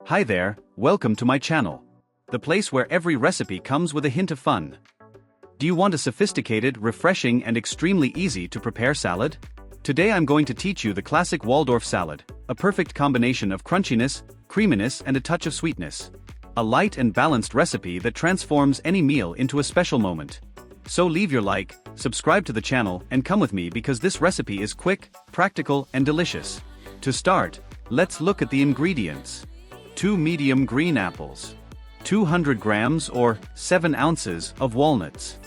Hi there, welcome to my channel. The place where every recipe comes with a hint of fun. Do you want a sophisticated, refreshing and extremely easy to prepare salad? Today I'm going to teach you the classic Waldorf salad, a perfect combination of crunchiness, creaminess and a touch of sweetness. A light and balanced recipe that transforms any meal into a special moment. So leave your like, subscribe to the channel and come with me because this recipe is quick, practical and delicious. To start, let's look at the ingredients. 2 medium green apples. 200 grams or 7 ounces of walnuts.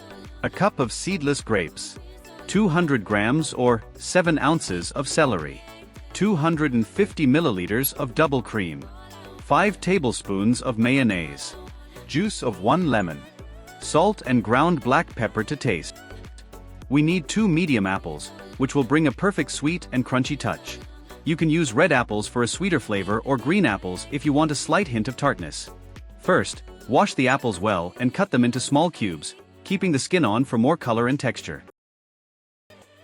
A cup of seedless grapes. 200 grams or 7 ounces of celery. 250 milliliters of double cream. 5 tablespoons of mayonnaise. Juice of 1 lemon. Salt and ground black pepper to taste. We need 2 medium apples, which will bring a perfect sweet and crunchy touch. You can use red apples for a sweeter flavor or green apples if you want a slight hint of tartness. First, wash the apples well and cut them into small cubes, keeping the skin on for more color and texture.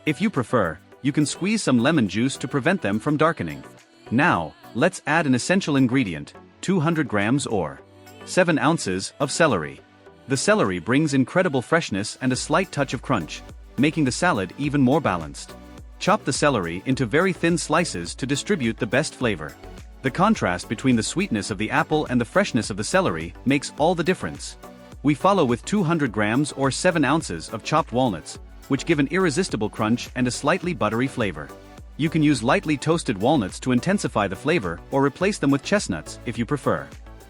If you prefer, you can squeeze some lemon juice to prevent them from darkening. Now, let's add an essential ingredient, 200 grams or 7 ounces of celery. The celery brings incredible freshness and a slight touch of crunch, making the salad even more balanced. Chop the celery into very thin slices to distribute the best flavor. The contrast between the sweetness of the apple and the freshness of the celery makes all the difference. We follow with 200 grams or 7 ounces of chopped walnuts, which give an irresistible crunch and a slightly buttery flavor. You can use lightly toasted walnuts to intensify the flavor or replace them with chestnuts if you prefer.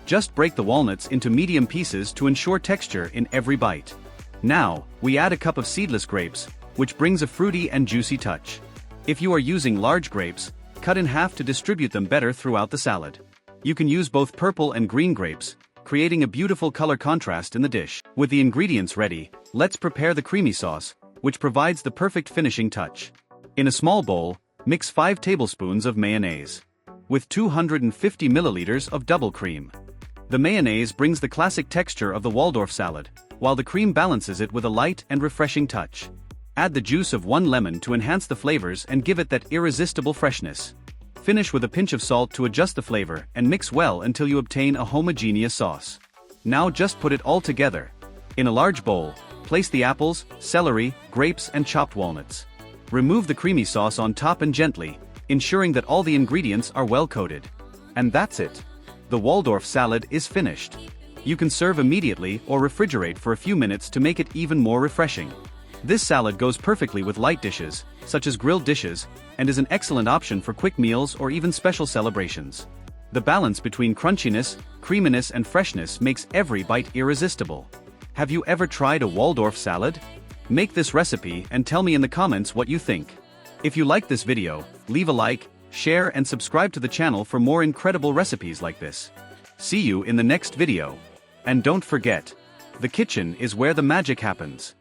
Just break the walnuts into medium pieces to ensure texture in every bite. Now, we add a cup of seedless grapes, which brings a fruity and juicy touch. If you are using large grapes, cut in half to distribute them better throughout the salad. You can use both purple and green grapes, creating a beautiful color contrast in the dish. With the ingredients ready, let's prepare the creamy sauce, which provides the perfect finishing touch. In a small bowl, mix 5 tablespoons of mayonnaise with 250 milliliters of double cream. The mayonnaise brings the classic texture of the Waldorf salad, while the cream balances it with a light and refreshing touch. Add the juice of 1 lemon to enhance the flavors and give it that irresistible freshness. Finish with a pinch of salt to adjust the flavor and mix well until you obtain a homogeneous sauce. Now just put it all together. In a large bowl, place the apples, celery, grapes and chopped walnuts. Remove the creamy sauce on top and gently, ensuring that all the ingredients are well coated. And that's it. The Waldorf salad is finished. You can serve immediately or refrigerate for a few minutes to make it even more refreshing. This salad goes perfectly with light dishes, such as grilled dishes, and is an excellent option for quick meals or even special celebrations. The balance between crunchiness, creaminess and freshness makes every bite irresistible. Have you ever tried a Waldorf salad? Make this recipe and tell me in the comments what you think. If you like this video, leave a like, share and subscribe to the channel for more incredible recipes like this. See you in the next video. And don't forget, the kitchen is where the magic happens.